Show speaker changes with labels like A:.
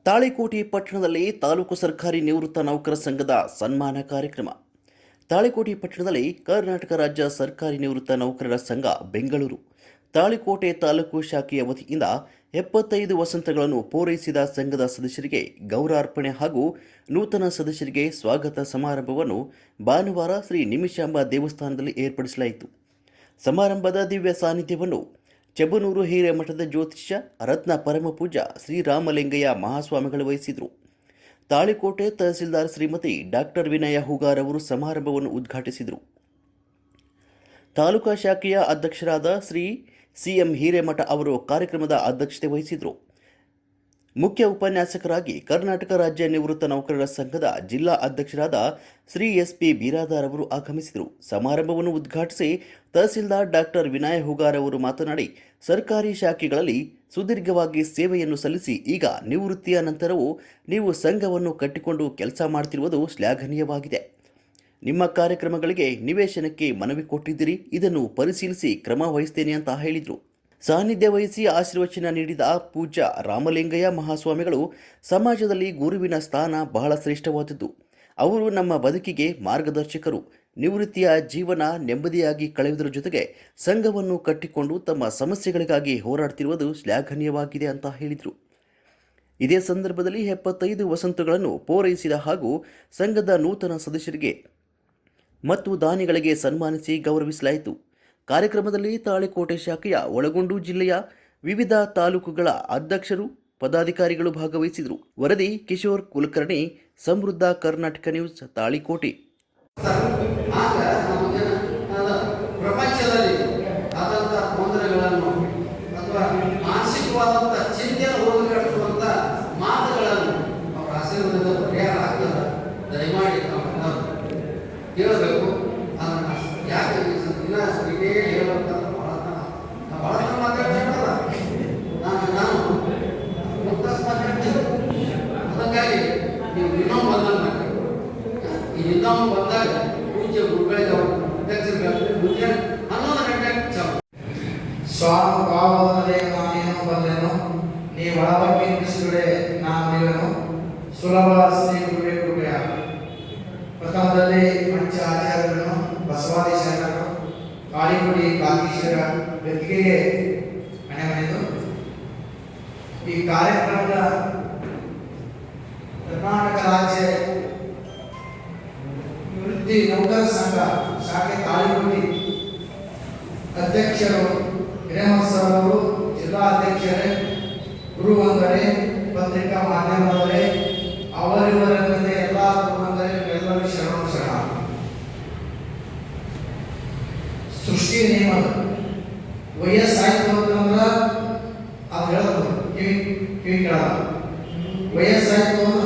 A: ತಾಳಿಕೋಟೆ ಪಟ್ಟಣದಲ್ಲಿ ತಾಲೂಕು ಸರ್ಕಾರಿ ನಿವೃತ್ತ ನೌಕರ ಸಂಘದ ಸನ್ಮಾನ ಕಾರ್ಯಕ್ರಮ. ತಾಳಿಕೋಟೆ ಪಟ್ಟಣದಲ್ಲಿ ಕರ್ನಾಟಕ ರಾಜ್ಯ ಸರ್ಕಾರಿ ನಿವೃತ್ತ ನೌಕರರ ಸಂಘ ಬೆಂಗಳೂರು ತಾಳಿಕೋಟೆ ತಾಲೂಕು ಶಾಖೆಯ ವತಿಯಿಂದ 75 ವಸಂತಗಳನ್ನು ಪೂರೈಸಿದ ಸಂಘದ ಸದಸ್ಯರಿಗೆ ಗೌರವಾರ್ಪಣೆ ಹಾಗೂ ನೂತನ ಸದಸ್ಯರಿಗೆ ಸ್ವಾಗತ ಸಮಾರಂಭವನ್ನು ಭಾನುವಾರ ಶ್ರೀ ನಿಮಿಷಾಂಬ ದೇವಸ್ಥಾನದಲ್ಲಿ ಏರ್ಪಡಿಸಲಾಯಿತು. ಸಮಾರಂಭದ ದಿವ್ಯ ಸಾನ್ನಿಧ್ಯವನ್ನು ಚೆಬ್ಬನೂರು ಹಿರೇಮಠದ ಜ್ಯೋತಿಷ್ಯ ರತ್ನ ಪರಮಪೂಜ್ಯ ಶ್ರೀರಾಮಲಿಂಗಯ್ಯ ಮಹಾಸ್ವಾಮಿಗಳು ವಹಿಸಿದರು. ತಾಳಿಕೋಟೆ ತಹಸೀಲ್ದಾರ್ ಶ್ರೀಮತಿ ಡಾಕ್ಟರ್ ವಿನಯ ಹೂಗಾರ್ ಅವರು ಸಮಾರಂಭವನ್ನು ಉದ್ಘಾಟಿಸಿದರು. ತಾಲೂಕಾ ಶಾಖೆಯ ಅಧ್ಯಕ್ಷರಾದ ಶ್ರೀ ಸಿಎಂ ಹಿರೇಮಠ ಅವರು ಕಾರ್ಯಕ್ರಮದ ಅಧ್ಯಕ್ಷತೆ ವಹಿಸಿದರು. ಮುಖ್ಯ ಉಪನ್ಯಾಸಕರಾಗಿ ಕರ್ನಾಟಕ ರಾಜ್ಯ ನಿವೃತ್ತ ನೌಕರರ ಸಂಘದ ಜಿಲ್ಲಾ ಅಧ್ಯಕ್ಷರಾದ ಶ್ರೀ ಎಸ್.ಪಿ. ಬಿರಾದಾರ್ ಅವರು ಆಗಮಿಸಿದರು. ಸಮಾರಂಭವನ್ನು ಉದ್ಘಾಟಿಸಿ ತಹಸೀಲ್ದಾರ್ ಡಾಕ್ಟರ್ ವಿನಯ ಹೂಗಾರ್ ಅವರು ಮಾತನಾಡಿ, ಸರ್ಕಾರಿ ಶಾಖೆಗಳಲ್ಲಿ ಸುದೀರ್ಘವಾಗಿ ಸೇವೆಯನ್ನು ಸಲ್ಲಿಸಿ ಈಗ ನಿವೃತ್ತಿಯ ನಂತರವೂ ನೀವು ಸಂಘವನ್ನು ಕಟ್ಟಿಕೊಂಡು ಕೆಲಸ ಮಾಡ್ತಿರುವುದು ಶ್ಲಾಘನೀಯವಾಗಿದೆ. ನಿಮ್ಮ ಕಾರ್ಯಕ್ರಮಗಳಿಗೆ ನಿವೇಶನಕ್ಕೆ ಮನವಿ ಕೊಟ್ಟಿದ್ದೀರಿ, ಇದನ್ನು ಪರಿಶೀಲಿಸಿ ಕ್ರಮ ವಹಿಸ್ತೇನೆ ಅಂತ ಹೇಳಿದರು. ಸಾನ್ನಿಧ್ಯ ವಹಿಸಿ ಆಶೀರ್ವಚನ ನೀಡಿದ ಪೂಜ್ಯ ರಾಮಲಿಂಗಯ್ಯ ಮಹಾಸ್ವಾಮಿಗಳು, ಸಮಾಜದಲ್ಲಿ ಗುರುವಿನ ಸ್ಥಾನ ಬಹಳ ಶ್ರೇಷ್ಠವಾದದ್ದು. ಅವರು ನಮ್ಮ ಬದುಕಿಗೆ ಮಾರ್ಗದರ್ಶಕರು. ನಿವೃತ್ತಿಯ ಜೀವನ ನೆಮ್ಮದಿಯಾಗಿ ಕಳೆಯುವುದರ ಜೊತೆಗೆ ಸಂಘವನ್ನು ಕಟ್ಟಿಕೊಂಡು ತಮ್ಮ ಸಮಸ್ಯೆಗಳಿಗಾಗಿ ಹೋರಾಡ್ತಿರುವುದು ಶ್ಲಾಘನೀಯವಾಗಿದೆ ಅಂತ ಹೇಳಿದರು. ಇದೇ ಸಂದರ್ಭದಲ್ಲಿ 75 ವಸಂತಗಳನ್ನು ಪೂರೈಸಿದ ಹಾಗೂ ಸಂಘದ ನೂತನ ಸದಸ್ಯರಿಗೆ ಮತ್ತು ದಾನಿಗಳಿಗೆ ಸನ್ಮಾನಿಸಿ ಗೌರವಿಸಲಾಯಿತು. ಕಾರ್ಯಕ್ರಮದಲ್ಲಿ ತಾಳಿಕೋಟೆ ಶಾಖೆಯ ಒಳಗೊಂಡು ಜಿಲ್ಲೆಯ ವಿವಿಧ ತಾಲೂಕುಗಳ ಅಧ್ಯಕ್ಷರು, ಪದಾಧಿಕಾರಿಗಳು ಭಾಗವಹಿಸಿದರು. ವರದಿ ಕಿಶೋರ್ ಕುಲಕರ್ಣಿ, ಸಮೃದ್ಧ ಕರ್ನಾಟಕ ನ್ಯೂಸ್, ತಾಳಿಕೋಟೆ.
B: ಪ್ರಪಂಚದಲ್ಲಿ ಆದಂತಹ ತೊಂದರೆಗಳನ್ನು ಅಥವಾ ಮಾನಸಿಕವಾದಂಥ ಚಿಂತೆಯನ್ನು ಹೋಗಲಾಡಿಸುವಂಥ ಮಾತುಗಳನ್ನು ಅವರ ಆಶೀರ್ವಾದದ ಪರಿಹಾರ ಆಗ್ತದೆ. ದಯಮಾಡಿ ನಾವು ಕೇಳಬೇಕು. ಅದನ್ನು ಯಾಕೆ ದಿನ ಇದೇ ಹೇಳುವಂಥದ್ದು ಭಾಳ ಮಾತಾಡ್ತಿರಲ್ಲ, ನಾನು ಅದಕ್ಕಾಗಿ ನೀವು ಇನ್ನೊಂದು ಬಂದಾಗ ಮಾಡಿ. ಈ ಇನ್ನೊಂದು ಬಂದಾಗ ಪೂಜ್ಯ ಗುರುಗಳಿಗೆ ಅಧ್ಯಕ್ಷರುಗಳಿಗೆ ಮುಂಚೆ 11 ಗಂಟೆಗೆ ಚಾಲು.
C: ಸ್ವಾಮಿ ಭಾವದಲ್ಲಿ ನಾನೇನು ಬಂದೆನು, ನೀ ಒಳಬಕ್ಕೆ ಕೃಷ್ಣುಡೆ ನಾನು ನೀವನು ಸುಲಭ ಶ್ರೀ ಗುರುವೇ ಕೃಪೆಯ. ಪ್ರಥಮದಲ್ಲಿ ಪಂಚ ಆಚಾರ್ಯರನ್ನು, ಬಸವಾದಿ ಶರಣರು, ಕಾಳಿಗುಡಿ ಕಾಂತೀಶ್ವರ ವ್ಯಕ್ತಿಗೆ ಮನೆ ಮನೆದು ಈ ಕಾರ್ಯಕ್ರಮದ ಕರ್ನಾಟಕ ರಾಜ್ಯ ನಿವೃತ್ತಿ ನೌಕರ ಸಂಘ ಶಾಖೆ ತಾಳಿಕೋಟೆ ಅಧ್ಯಕ್ಷರು ಹಿರೇಮಠ ಸರ್ ಅವರು, ಜಿಲ್ಲಾ ಅಧ್ಯಕ್ಷರೇ, ಗುರು ಅಂದರೆ ಪತ್ರಿಕಾ ಮಾಧ್ಯಮದವರೇ, ಅವರಿವರಲ್ಲದೆ ಎಲ್ಲ ಗುರು ಅಂದರೆ ಎಲ್ಲರೂ ಶರಣ ಶರಣ. ಸೃಷ್ಟಿ ನಿಯಮ ವಯಸ್ಸಾಯ್ತು ಅಂತಂದ್ರೆ ಅದು ಹೇಳೋದು ಕಿವಿ ಕೇಳೋದು. ವಯಸ್ಸಾಯ್ತು ಅಂದ್ರೆ